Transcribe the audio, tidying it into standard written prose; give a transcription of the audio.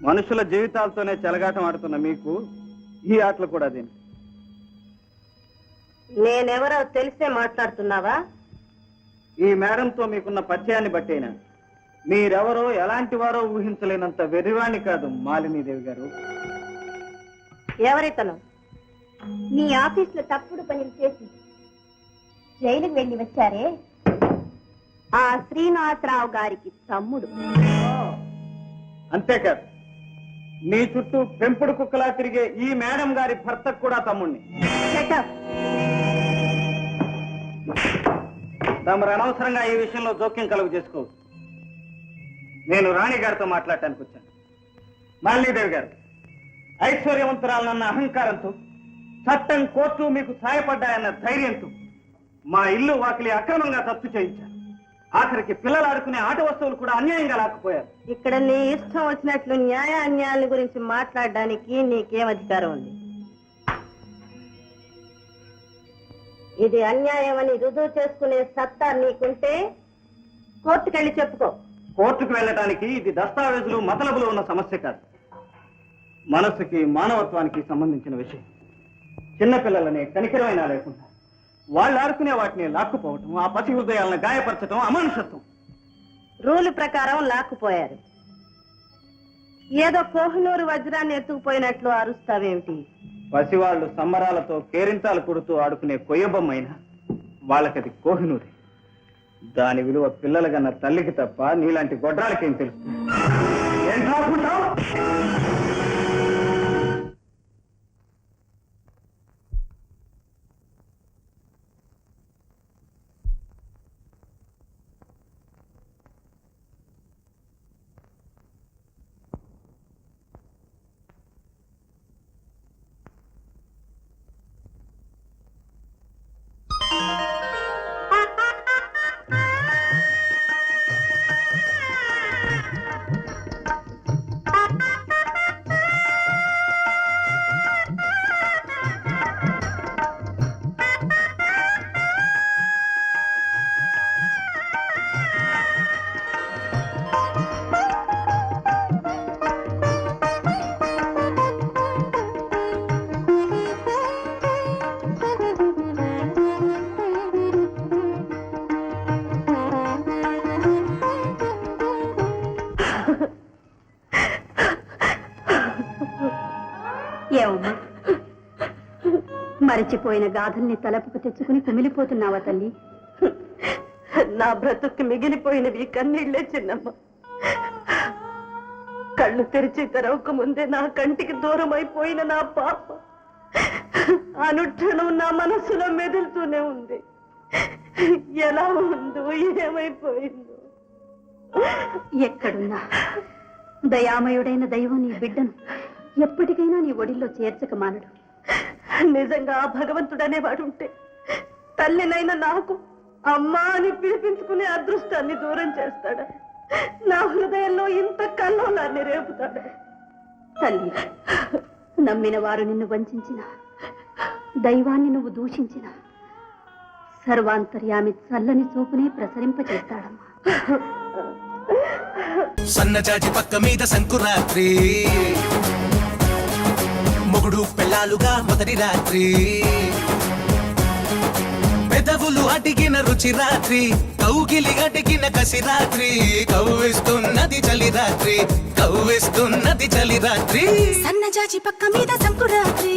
మనుషుల జీవితాలతోనే చెలగాటం ఆడుతున్న మీకు ఈ ఆటలు కూడా దీని. నేనెవరో తెలిసే మాట్లాడుతున్నావా? ఈ మేడంతో మీకున్న పరిచయాన్ని బట్టేనా మీరెవరో ఎలాంటి వారో ఊహించలేనంత వెర్రివాణ్ణి కాదు మాలినీదేవి గారు. ఎవరితను? నీ ఆఫీస్ లో తప్పుడు పనులు చేసి జైలుకు వెళ్ళి వచ్చారే ఆ శ్రీనివాసరావు గారికి తమ్ముడు. అంతేకాదు, నీ చుట్టూ పెంపుడు కుక్కలా తిరిగే ఈ మేడం గారి భర్తకు కూడా తమ్ముణ్ణి. తమరు అనవసరంగా ఈ విషయంలో జోక్యం కలుగు చేసుకోవచ్చు. నేను రాణి గారితో మాట్లాడటానికి వచ్చాను. మాలినీదేవి గారు, ఐశ్వర్యవంతురాలన్న అహంకారంతో, చట్టం కోర్టు మీకు సాయపడ్డాయన్న ధైర్యంతో మా ఇల్లు వాకిలి అక్రమంగా తప్పు చేయించారు. ఆఖరికి పిల్లలు ఆడుకునే ఆట వస్తువులు కూడా అన్యాయంగా లాక్కుపోయారు. ఇక్కడ నీ ఇష్టం వచ్చినట్లు న్యాయ అన్యాయాల గురించి మాట్లాడడానికి నీకేం అధికారం ఉంది? ఇది అన్యాయం అని రుజువు చేసుకునే సత్తా నీకుంటే కోర్టుకెళ్ళి చెప్పుకో. కోర్టుకు వెళ్ళటానికి ఇది దస్తావేజులు మతలబులు ఉన్న సమస్య కాదు, మనస్సుకి మానవత్వానికి సంబంధించిన విషయం. చిన్నపిల్లలనే కనికరమైనా లేకుండా వాళ్ళు ఆడుకునే వాటిని లాక్కుపోవటం, ఆ పసి హృదయాలను గాయపరచడం అమానుషత్వం. రూలు ప్రకారం లాక్కుపోయారు. ఏదో కోహినూరు వజ్రాన్ని ఎత్తుకుపోయినట్లు అరుస్తావేమిటి? పసివాళ్లు సంబరాలతో కేరింతాలు కొడుతూ ఆడుకునే కొయ్యబొమ్మైన వాళ్ళకది కోహినూరి. దాని విలువ పిల్లలకన్న తల్లికి తప్ప నీలాంటి గొడ్రాలకేం తెలుసు? ఏం కాకుంటావు? మరచిపోయిన గాథల్ని తలపుకు తెచ్చుకుని కుమిలిపోతున్నావా తల్లి? నా బ్రతుక్కి మిగిలిపోయినవి కన్నీళ్లే చిన్నమ్మ. కళ్ళు తెరిచి తెరవక ముందే నా కంటికి దూరం అయిపోయిన నా పాప అనుక్షణం నా మనస్సులో మెదులుతూనే ఉంది. ఎలా ఉందో, ఏమైపోయిందో. ఎక్కడున్నా దయామయుడైన దైవం నీ బిడ్డను ఎప్పటికైనా నీ ఒడిలో చేర్చక మానడు. నిజంగా ఆ భగవంతుడనేవాడు ఉంటే తల్లినైనా నాకు అమ్మా అని పిలిపించుకునే అదృష్టాన్ని దూరం చేస్తాడా? నా హృదయంలో ఇంత కల్లోలాన్ని రేపుతాడా? తల్లి, నమ్మిన వారు నిన్ను వంచిన, దైవాన్ని నువ్వు దూషించిన సర్వాంతర్యామి చల్లని చూపునే ప్రసరింపచేస్తాడమ్మా. సన్నజాజి పక్క మీద సంకురాత్రి, మొగుడు పెళ్ళాలుగా మొదటి రాత్రి, పెదవులు అడిగిన రుచి రాత్రి, కౌగిలి అడిగిన కసి రాత్రి, కవ్విస్తున్నది చలి రాత్రి, కవ్విస్తున్నది చలి రాత్రి. సన్నజాజి పక్క మీద సంకురాత్రి.